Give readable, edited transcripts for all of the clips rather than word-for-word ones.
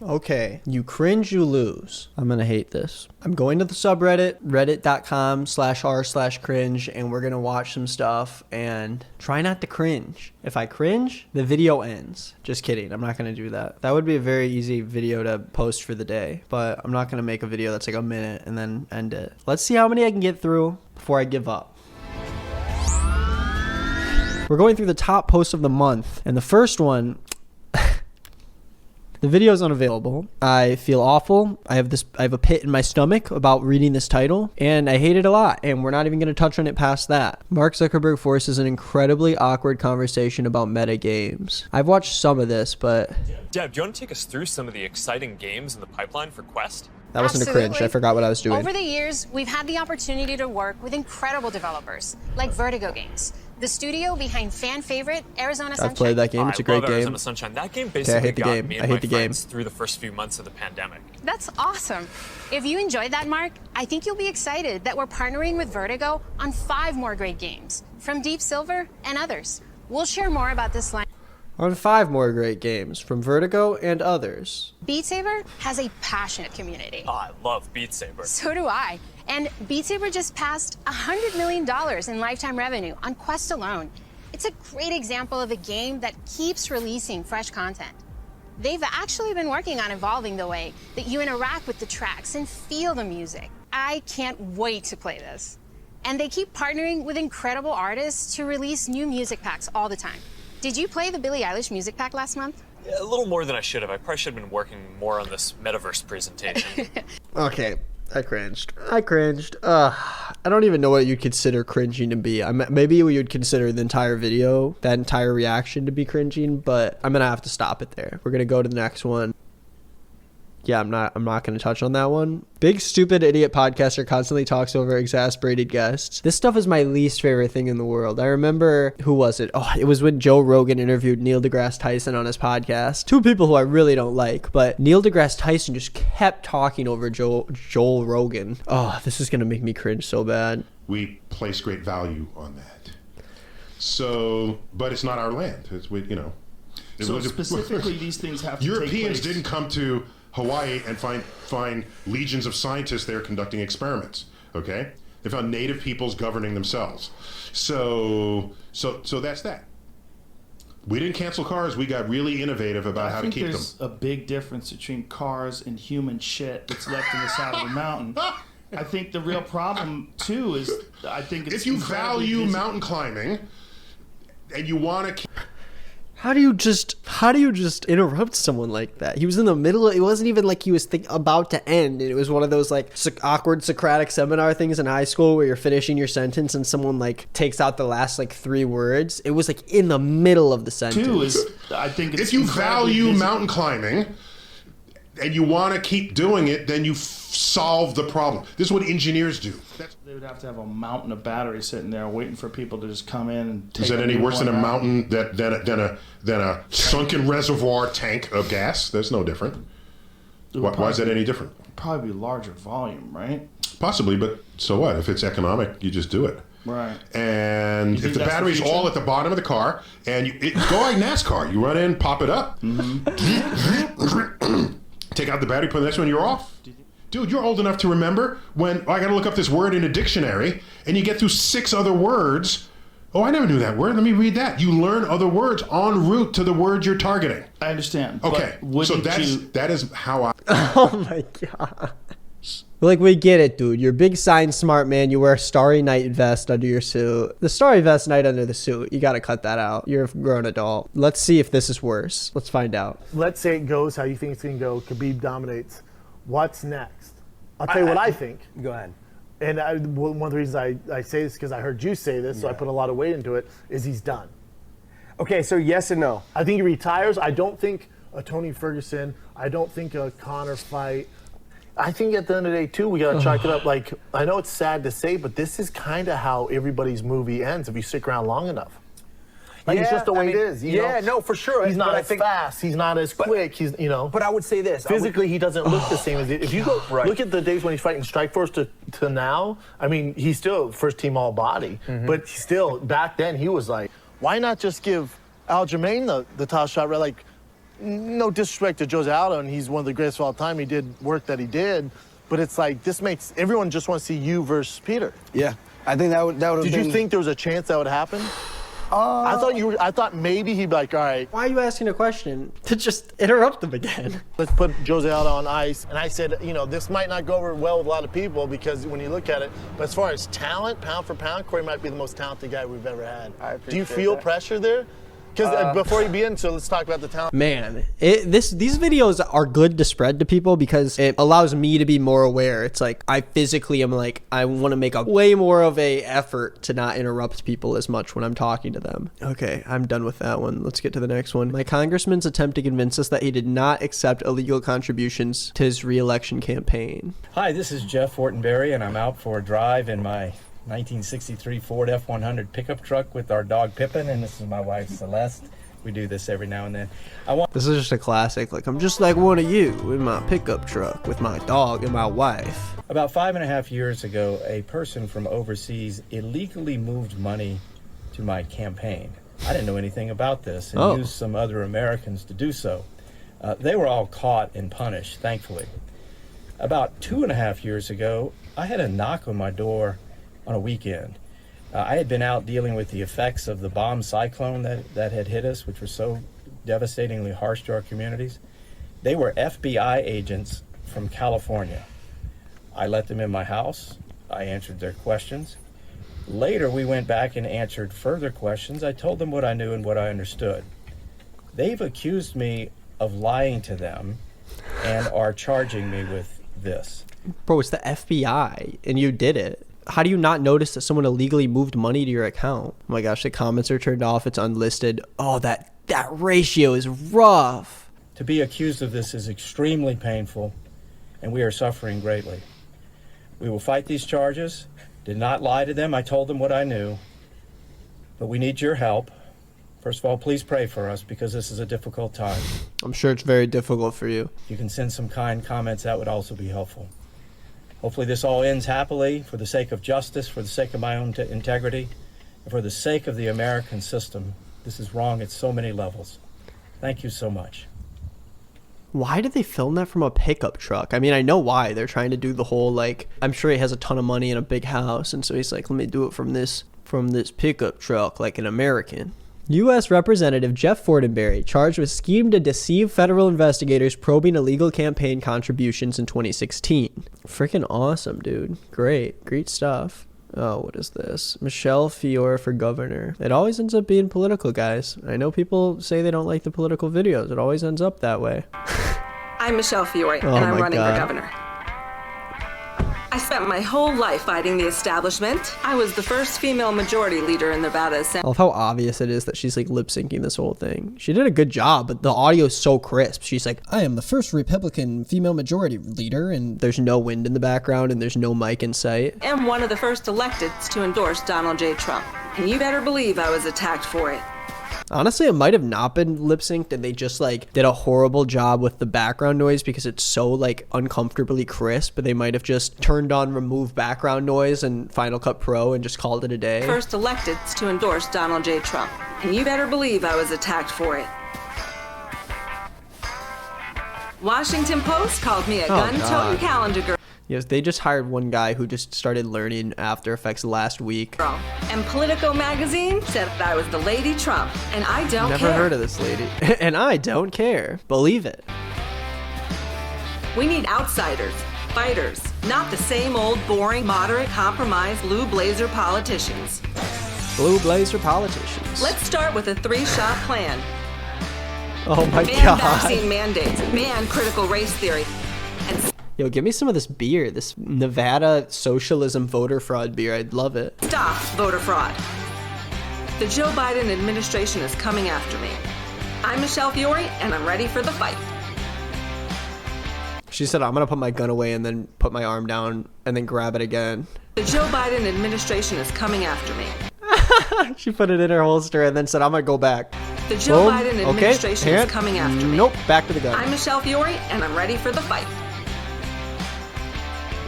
Okay, you cringe, you lose. I'm gonna hate this. I'm going to the subreddit, reddit.com/r/cringe, and we're gonna watch some stuff and try not to cringe. If I cringe, the video ends. Just kidding, I'm not gonna do that. That would be a very easy video to post for the day, but I'm not gonna make a video that's like a minute and then end it. Let's see how many I can get through before I give up. We're going through the top posts of the month, and the first one, the video is unavailable. I feel awful. I have a pit in my stomach about reading this title, and I hate it a lot, and we're not even going to touch on it past that. Mark Zuckerberg forces an incredibly awkward conversation about meta games. I've watched some of this, but... Deb, do you want to take us through some of the exciting games in the pipeline for Quest? That wasn't a cringe. I forgot what I was doing. Over the years, we've had the opportunity to work with incredible developers, like Vertigo Games, the studio behind fan favorite Arizona Sunshine. I've played that game. It's a great game. Arizona Sunshine. That game basically got me and my friends through the first few months of the pandemic. That's awesome. If you enjoyed that, Mark, I think you'll be excited that we're partnering with Vertigo on 5 more great games from Deep Silver and others. We'll share more about this line. On 5 more great games from Vertigo and others. Beat Saber has a passionate community. Oh, I love Beat Saber. So do I. And Beat Saber just passed $100 million in lifetime revenue on Quest alone. It's a great example of a game that keeps releasing fresh content. They've actually been working on evolving the way that you interact with the tracks and feel the music. I can't wait to play this. And they keep partnering with incredible artists to release new music packs all the time. Did you play the Billie Eilish music pack last month? Yeah, a little more than I should have. I probably should have been working more on this Metaverse presentation. Okay, I cringed. I don't even know what you'd consider cringing to be. Maybe you'd consider the entire video, that entire reaction to be cringing, but I'm gonna have to stop it there. We're gonna go to the next one. Yeah, I'm not going to touch on that one. Big stupid idiot podcaster constantly talks over exasperated guests. This stuff is my least favorite thing in the world. I remember, who was it? Oh, it was when Joe Rogan interviewed Neil deGrasse Tyson on his podcast. 2 people who I really don't like, but Neil deGrasse Tyson just kept talking over Joel Rogan. Oh, this is going to make me cringe so bad. We place great value on that. So, but it's not our land. It's, So specifically, these things have to Europeans take place. didn't come to Hawaii and find legions of scientists there conducting experiments. Okay, they found native peoples governing themselves. So that's that. We didn't cancel cars. We got really innovative about how to keep them. There's a big difference between cars and human shit that's left in the side of the mountain. I think the real problem too is it's if you value mountain climbing and you want to. How do you just interrupt someone like that? He was in the middle. It wasn't even like he was about to end. It was one of those like awkward Socratic seminar things in high school where you're finishing your sentence and someone like takes out the last like 3 words. It was like in the middle of the sentence. Two is, I think it's if you value mountain climbing and you want to keep doing it, then you solve the problem. This is what engineers do. They would have to have a mountain of batteries sitting there waiting for people to just come in and take. Is that any worse than a mountain than a sunken reservoir tank of gas? That's no different. Why is that any different? Probably be larger volume, right? Possibly, but so what? If it's economic, you just do it. Right. And if the battery's all at the bottom of the car, and go like NASCAR, you run in, pop it up, take out the battery, put the next one, you're off. Dude, you're old enough to remember when I got to look up this word in a dictionary, and you get through 6 other words. Oh, I never knew that word. Let me read that. You learn other words en route to the word you're targeting. I understand. Okay, so that is how I... Oh my gosh. Like, we get it, dude. You're a big sign smart man. You wear a Starry Night vest under your suit. The Starry Vest night under the suit. You got to cut that out. You're a grown adult. Let's see if this is worse. Let's find out. Let's say it goes how you think it's going to go. Khabib dominates. What's next? I'll tell you what I think. Go ahead. And one of the reasons I say this because I heard you say this, so I put a lot of weight into it, is he's done. Okay, so yes and no. I think he retires. I don't think a Tony Ferguson. I don't think a Conor fight. I think at the end of the day, too, we got to chalk it up. Like, I know it's sad to say, but this is kind of how everybody's movie ends if you stick around long enough. Like, it's just the way it is. You know? No, for sure. He's not as fast. He's not as quick. He's, But I would say this. Physically, he doesn't look the same as if you go look at the days when he's fighting Strikeforce to now. I mean, he's still first team all body, but still back then he was like, why not just give Aljamain the top shot? Right? Like, no disrespect to Jose Aldo, and he's one of the greatest of all time. He did work that he did, but it's like this makes everyone just want to see you versus Peter. Yeah, I think that would have Did been... you think there was a chance that would happen? I thought maybe he'd be like, all right, Why are you asking a question to just interrupt them again? let's put Jose Aldo on ice. And I said, you know, this might not go over well with a lot of people because when you look at it, but as far as talent, pound for pound, Corey might be the most talented guy we've ever had. I Do you appreciate feel that. pressure there? Because before you begin, so let's talk about the talent. Man, these videos are good to spread to people because it allows me to be more aware. It's like I physically am like, I want to make a way more of a effort to not interrupt people as much when I'm talking to them. Okay, I'm done with that one. Let's get to the next one. My congressman's attempt to convince us that he did not accept illegal contributions to his re-election campaign. Hi, this is Jeff Fortenberry, and I'm out for a drive in my 1963 Ford F100 pickup truck with our dog Pippin, and this is my wife Celeste. We do this every now and then. This is just a classic. Like, I'm just like one of you in my pickup truck with my dog and my wife. About 5.5 years ago, a person from overseas illegally moved money to my campaign. I didn't know anything about this and used some other Americans to do so. They were all caught and punished, thankfully. About 2.5 years ago, I had a knock on my door on a weekend. I had been out dealing with the effects of the bomb cyclone that had hit us, which was so devastatingly harsh to our communities. They were FBI agents from California. I let them in my house. I answered their questions. Later, we went back and answered further questions. I told them what I knew and what I understood. They've accused me of lying to them and are charging me with this. Bro, it's the FBI, and you did it. How do you not notice that someone illegally moved money to your account? Oh my gosh, the comments are turned off. It's unlisted. Oh, that ratio is rough. To be accused of this is extremely painful, and we are suffering greatly. We will fight these charges. Did not lie to them. I told them what I knew. But we need your help. First of all, please pray for us because this is a difficult time. I'm sure it's very difficult for you. You can send some kind comments. That would also be helpful. Hopefully this all ends happily for the sake of justice, for the sake of my own integrity, and for the sake of the American system. This is wrong at so many levels. Thank you so much. Why did they film that from a pickup truck? I mean, I know why. They're trying to do the whole, like, I'm sure he has a ton of money and a big house, and so he's like, let me do it from this pickup truck like an American. U.S. Representative Jeff Fortenberry charged with scheme to deceive federal investigators probing illegal campaign contributions in 2016. Freaking awesome, dude. Great stuff. Oh, what is this? Michelle Fiore for governor. It always ends up being political, guys. I know people say they don't like the political videos. It always ends up that way. I'm Michelle Fiore, Oh and I'm my running God. for governor. I spent my whole life fighting the establishment. I was the first female majority leader in Nevada I Assembly. love how obvious it is that she's like lip syncing this whole thing. She did a good job, but the audio is so crisp. She's like, I am the first Republican female majority leader, and there's no wind in the background and there's no mic in sight. And one of the first electeds to endorse Donald J. Trump. And you better believe I was attacked for it. Honestly, it might have not been lip synced and they just like did a horrible job with the background noise because it's so like uncomfortably crisp, but they might have just turned on remove background noise and Final Cut Pro and just called it a day. First electeds to endorse Donald J. Trump. And you better believe I was attacked for it. Washington Post called me a gun-toting God. calendar girl. Yes, they just hired one guy who just started learning After Effects last week. And Politico magazine said I was the Lady Trump, and I don't Never care. heard of this lady. And I don't care. Believe it. We need outsiders, fighters, not the same old boring, moderate, compromise, blue blazer politicians. Blue blazer politicians. Let's start with a 3-shot plan. Oh my Ban God. vaccine mandates, ban critical race theory, and Yo, give me some of this beer, this Nevada socialism voter fraud beer. I'd love it. stop voter fraud. The Joe Biden administration is coming after me. I'm Michelle Fiore, and I'm ready for the fight. She said, I'm going to put my gun away and then put my arm down and then grab it again. The Joe Biden administration is coming after me. She put it in her holster and then said, I'm going to go back. The Joe Boom. Biden Okay, administration hand. is coming after me. Nope, back to the gun. I'm Michelle Fiore, and I'm ready for the fight.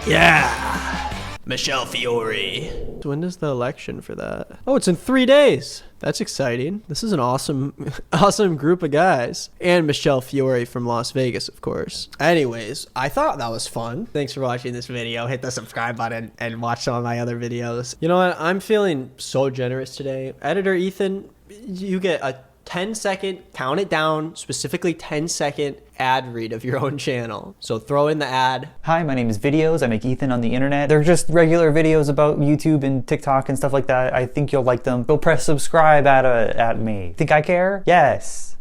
Yeah. Michelle Fiore. When is the election for that? Oh, it's in 3 days. That's exciting. This is an awesome group of guys. And Michelle Fiore from Las Vegas, of course. Anyways, I thought that was fun. Thanks for watching this video. Hit the subscribe button and watch some of my other videos. You know what? I'm feeling so generous today. Editor Ethan, you get a 10-second, count it down, specifically 10-second ad read of your own channel. So throw in the ad. Hi, my name is Videos. I make Ethan on the internet. They're just regular videos about YouTube and TikTok and stuff like that. I think you'll like them. Go press subscribe at me. Think I care? Yes.